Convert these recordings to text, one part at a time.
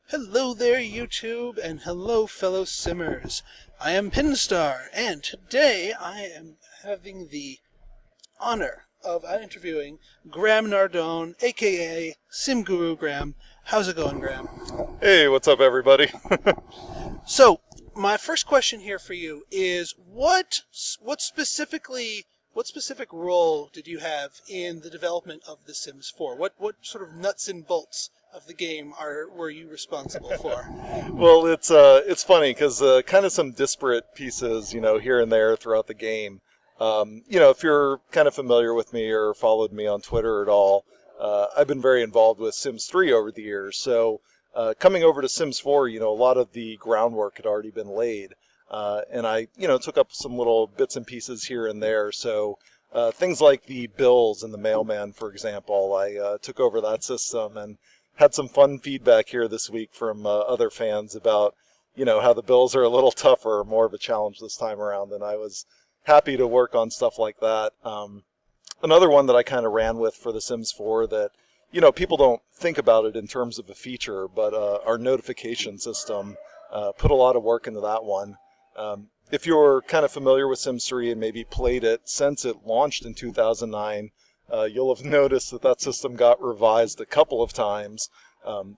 Hello there, YouTube, and hello, fellow simmers. I am Pinstar, and today I am having the honor of interviewing Graham Nardone, aka SimGuruGraham. How's it going, Graham? Hey, what's up, everybody? So, my first question here for you is, what specific role did you have in the development of The Sims 4? What sort of nuts and bolts of the game were you responsible for? Well, it's funny because kind of some disparate pieces, here and there throughout the game. If you're kind of familiar with me or followed me on Twitter at all, I've been very involved with Sims 3 over the years. So coming over to Sims 4, a lot of the groundwork had already been laid. And I, took up some little bits and pieces here and there. So things like the bills and the mailman, for example, I took over that system and had some fun feedback here this week from other fans about, how the bills are a little tougher, more of a challenge this time around, and I was happy to work on stuff like that. Another one that I kind of ran with for The Sims 4 that, people don't think about it in terms of a feature, but our notification system, put a lot of work into that one. If you're kind of familiar with Sims 3 and maybe played it since it launched in 2009, you'll have noticed that system got revised a couple of times.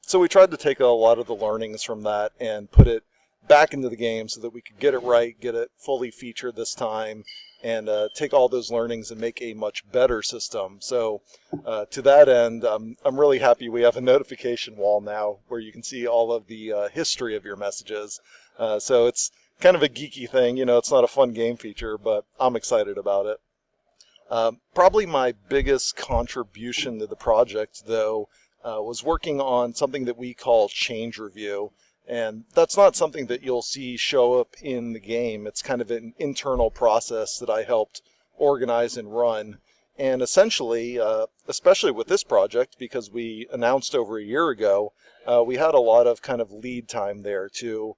So we tried to take a lot of the learnings from that and put it back into the game so that we could get it right, get it fully featured this time, and take all those learnings and make a much better system. So to that end, I'm really happy we have a notification wall now where you can see all of the history of your messages. So it's kind of a geeky thing, it's not a fun game feature, but I'm excited about it. Probably my biggest contribution to the project, though, was working on something that we call change review. And that's not something that you'll see show up in the game. It's kind of an internal process that I helped organize and run. And essentially, especially with this project, because we announced over a year ago, we had a lot of kind of lead time there to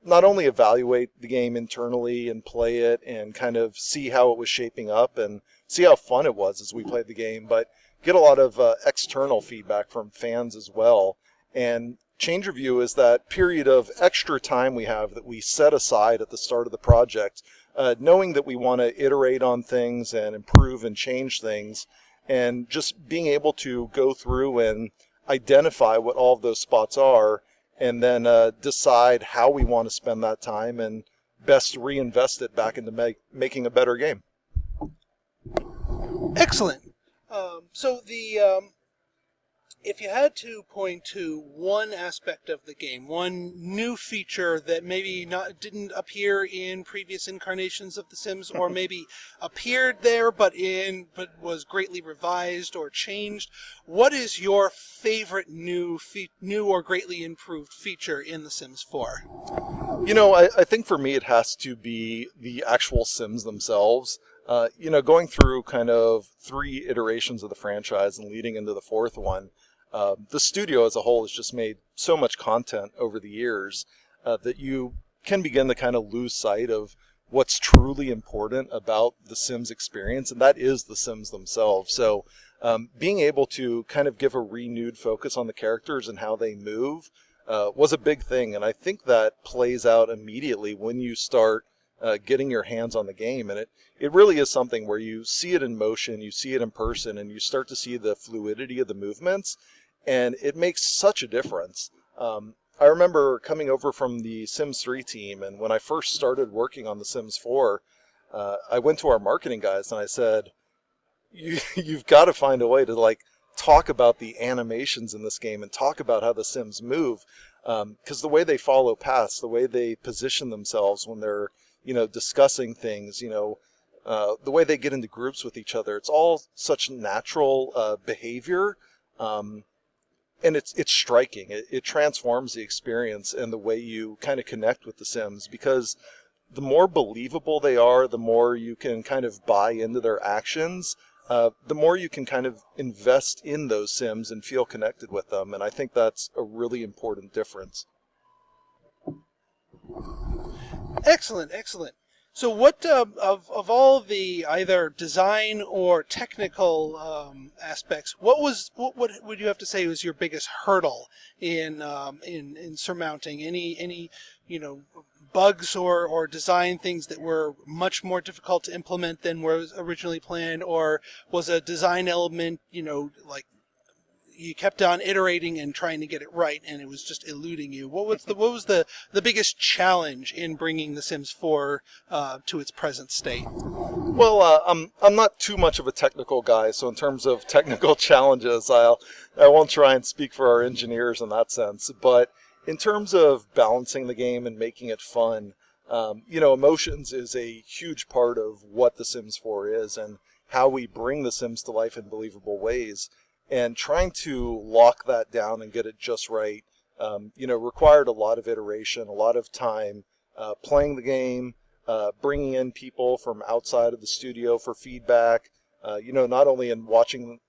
not only evaluate the game internally and play it and kind of see how it was shaping up and see how fun it was as we played the game, but get a lot of external feedback from fans as well. And change review is that period of extra time we have that we set aside at the start of the project, knowing that we want to iterate on things and improve and change things, and just being able to go through and identify what all of those spots are, and then decide how we want to spend that time and best reinvest it back into making a better game. Excellent. If you had to point to one aspect of the game, one new feature that maybe didn't appear in previous incarnations of The Sims, or maybe appeared there but was greatly revised or changed, what is your favorite new or greatly improved feature in The Sims 4? I think for me it has to be the actual Sims themselves. Going through kind of 3 iterations of the franchise and leading into the 4th one, the studio as a whole has just made so much content over the years that you can begin to kind of lose sight of what's truly important about the Sims experience, and that is the Sims themselves. So being able to kind of give a renewed focus on the characters and how they move was a big thing, and I think that plays out immediately when you start getting your hands on the game. And it really is something where you see it in motion, you see it in person, and you start to see the fluidity of the movements, and it makes such a difference. I remember coming over from the Sims 3 team, and when I first started working on The Sims 4, I went to our marketing guys and I said, you've got to find a way to talk about the animations in this game and talk about how the Sims move, because the way they follow paths, the way they position themselves when they're discussing things, the way they get into groups with each other, it's all such natural behavior, and it's striking. It transforms the experience and the way you kind of connect with the Sims, because the more believable they are, the more you can kind of buy into their actions, the more you can kind of invest in those Sims and feel connected with them, and I think that's a really important difference. Excellent, excellent. So what of all the either design or technical aspects, what would you have to say was your biggest hurdle in surmounting any bugs or design things that were much more difficult to implement than was originally planned, or was a design element like you kept on iterating and trying to get it right, and it was just eluding you? What was the biggest challenge in bringing The Sims 4 to its present state? Well, I'm not too much of a technical guy, so in terms of technical challenges, I won't try and speak for our engineers in that sense. But in terms of balancing the game and making it fun, emotions is a huge part of what The Sims 4 is and how we bring The Sims to life in believable ways. And trying to lock that down and get it just right, required a lot of iteration, a lot of time, playing the game, bringing in people from outside of the studio for feedback, not only in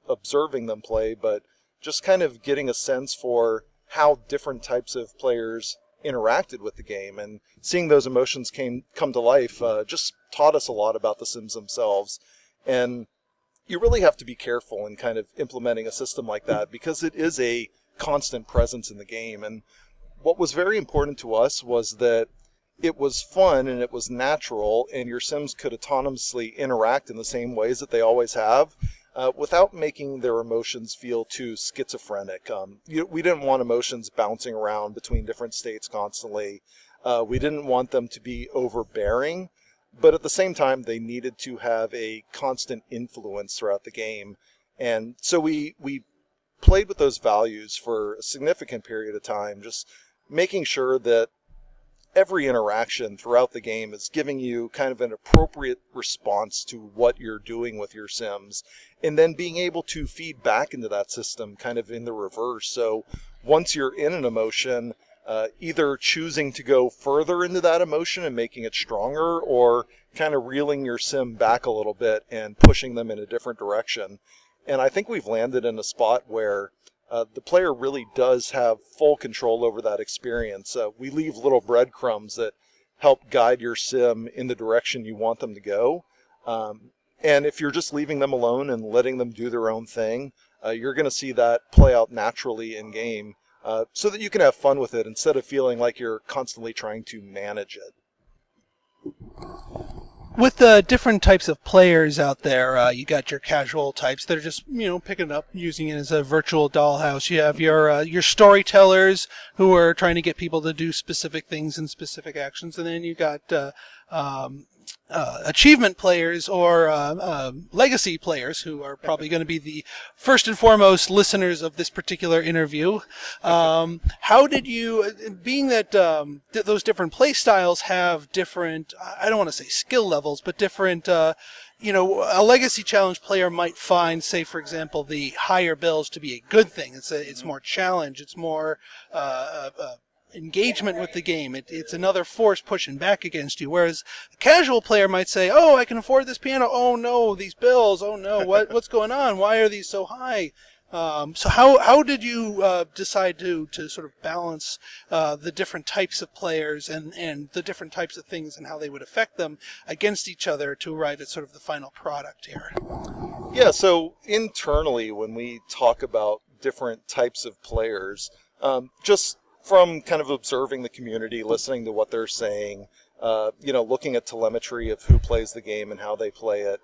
observing them play, but just kind of getting a sense for how different types of players interacted with the game, and seeing those emotions come to life just taught us a lot about the Sims themselves. And you really have to be careful in kind of implementing a system like that because it is a constant presence in the game. And what was very important to us was that it was fun and it was natural, and your Sims could autonomously interact in the same ways that they always have, without making their emotions feel too schizophrenic. We didn't want emotions bouncing around between different states constantly. We didn't want them to be overbearing, but at the same time, they needed to have a constant influence throughout the game. And so we played with those values for a significant period of time, just making sure that every interaction throughout the game is giving you kind of an appropriate response to what you're doing with your Sims, and then being able to feed back into that system kind of in the reverse. So once you're in an emotion, either choosing to go further into that emotion and making it stronger, or kind of reeling your Sim back a little bit and pushing them in a different direction. And I think we've landed in a spot where the player really does have full control over that experience. We leave little breadcrumbs that help guide your Sim in the direction you want them to go. And if you're just leaving them alone and letting them do their own thing, you're going to see that play out naturally in game, so that you can have fun with it instead of feeling like you're constantly trying to manage it. With the different types of players out there, you got your casual types that are just, picking it up, using it as a virtual dollhouse. You have your storytellers who are trying to get people to do specific things and specific actions. And then you got achievement players or legacy players who are probably going to be the first and foremost listeners of this particular interview. How did you, being that those different play styles have different, I don't want to say skill levels, but different, a legacy challenge player might find, say, for example, the higher bills to be a good thing. It's more challenge. It's more engagement with the game. It's another force pushing back against you. Whereas a casual player might say, "Oh, I can afford this piano. Oh no, these bills. Oh no, what's going on? Why are these so high?" So how did you decide to sort of balance the different types of players and the different types of things and how they would affect them against each other to arrive at sort of the final product here? Yeah, so internally, when we talk about different types of players, just from kind of observing the community, listening to what they're saying, looking at telemetry of who plays the game and how they play it,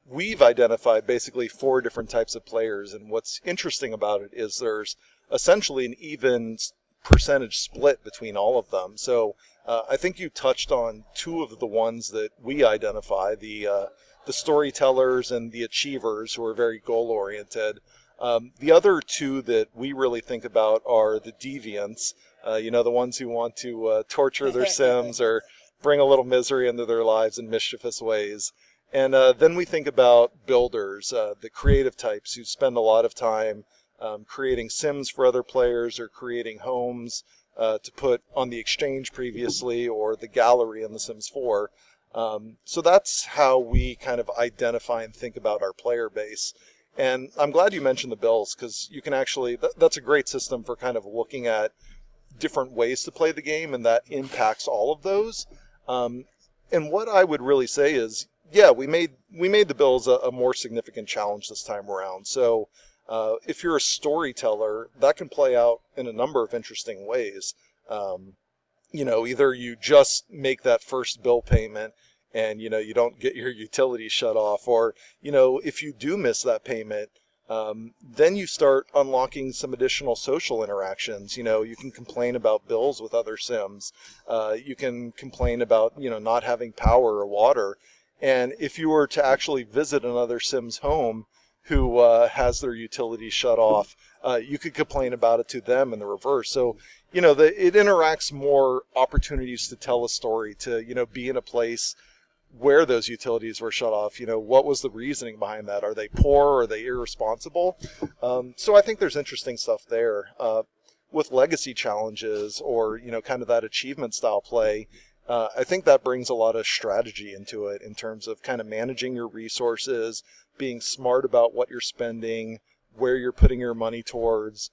we've identified basically 4 different types of players. And what's interesting about it is there's essentially an even percentage split between all of them. So I think you touched on 2 of the ones that we identify, the storytellers and the achievers, who are very goal-oriented. The other 2 that we really think about are the deviants, the ones who want to torture their Sims or bring a little misery into their lives in mischievous ways. And then we think about builders, the creative types who spend a lot of time creating Sims for other players or creating homes to put on the exchange previously, or the gallery in The Sims 4. So that's how we kind of identify and think about our player base. And I'm glad you mentioned the bills, because you can actually, that's a great system for kind of looking at different ways to play the game, and that impacts all of those. And what I would really say is, yeah, we made the bills a more significant challenge this time around. So if you're a storyteller, that can play out in a number of interesting ways. Either you just make that first bill payment and, you don't get your utilities shut off, or, if you do miss that payment, then you start unlocking some additional social interactions. You can complain about bills with other Sims. You can complain about, not having power or water. And if you were to actually visit another Sim's home who has their utilities shut off, you could complain about it to them in the reverse. So, it interacts more opportunities to tell a story, to, be in a place where those utilities were shut off. What was the reasoning behind that? Are they poor? Are they irresponsible? So I think there's interesting stuff there. With legacy challenges or, kind of that achievement style play, I think that brings a lot of strategy into it in terms of kind of managing your resources, being smart about what you're spending, where you're putting your money towards,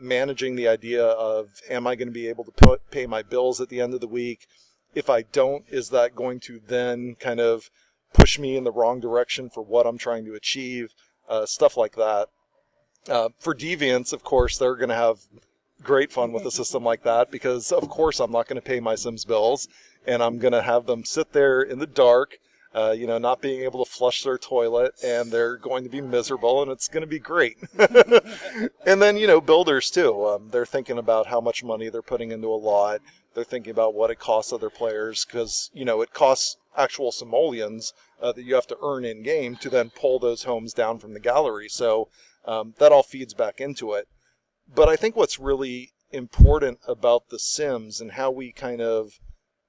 managing the idea of, am I going to be able to pay my bills at the end of the week? If I don't, is that going to then kind of push me in the wrong direction for what I'm trying to achieve? Stuff like that. For deviants, of course, they're going to have great fun with a system like that because, of course, I'm not going to pay my Sims bills, and I'm going to have them sit there in the dark, not being able to flush their toilet, and they're going to be miserable, and it's going to be great. And then, builders too. They're thinking about how much money they're putting into a lot. They're thinking about what it costs other players because, it costs actual simoleons that you have to earn in-game to then pull those homes down from the gallery. So that all feeds back into it. But I think what's really important about The Sims and how we kind of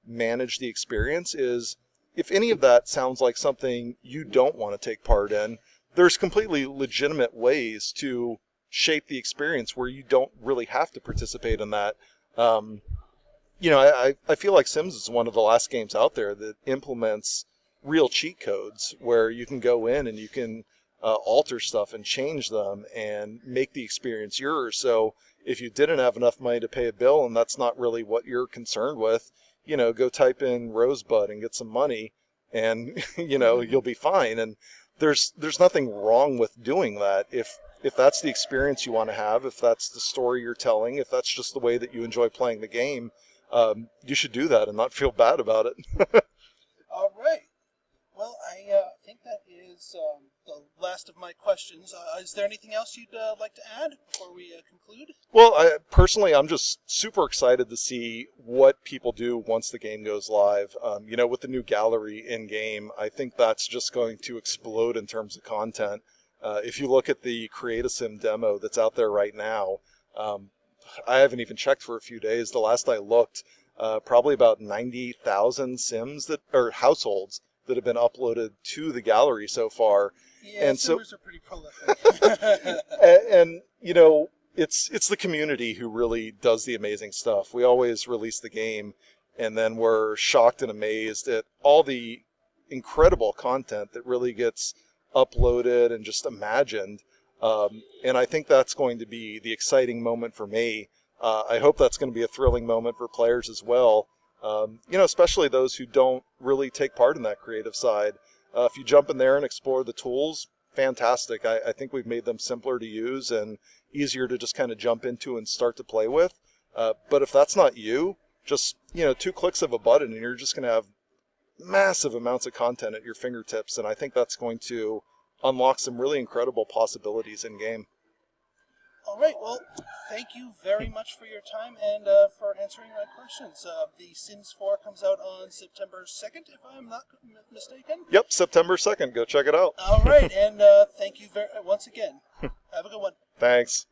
manage the experience is, if any of that sounds like something you don't want to take part in, there's completely legitimate ways to shape the experience where you don't really have to participate in that. I feel like Sims is one of the last games out there that implements real cheat codes where you can go in and you can alter stuff and change them and make the experience yours. So if you didn't have enough money to pay a bill and that's not really what you're concerned with, go type in Rosebud and get some money and, you'll be fine. And there's nothing wrong with doing that. If that's the experience you want to have, if that's the story you're telling, if that's just the way that you enjoy playing the game, you should do that and not feel bad about it. All right. Well, I think that is the last of my questions. Is there anything else you'd like to add before we conclude? Well, I'm just super excited to see what people do once the game goes live. With the new gallery in-game, I think that's just going to explode in terms of content. If you look at the Create a Sim demo that's out there right now, I haven't even checked for a few days. The last I looked, probably about 90,000 Sims or households that have been uploaded to the gallery so far. Yeah, and Simmers are pretty prolific. and it's the community who really does the amazing stuff. We always release the game, and then we're shocked and amazed at all the incredible content that really gets uploaded and just imagined. And I think that's going to be the exciting moment for me. I hope that's going to be a thrilling moment for players as well. Especially those who don't really take part in that creative side. If you jump in there and explore the tools, fantastic. I think we've made them simpler to use and easier to just kind of jump into and start to play with. But if that's not you, just, 2 clicks of a button and you're just going to have massive amounts of content at your fingertips. And I think that's going to unlock some really incredible possibilities in game. All right, well, thank you very much for your time and for answering my questions. The Sims 4 comes out on September 2nd, if I'm not mistaken. Yep, September 2nd. Go check it out. All right, and thank you once again. Have a good one. Thanks.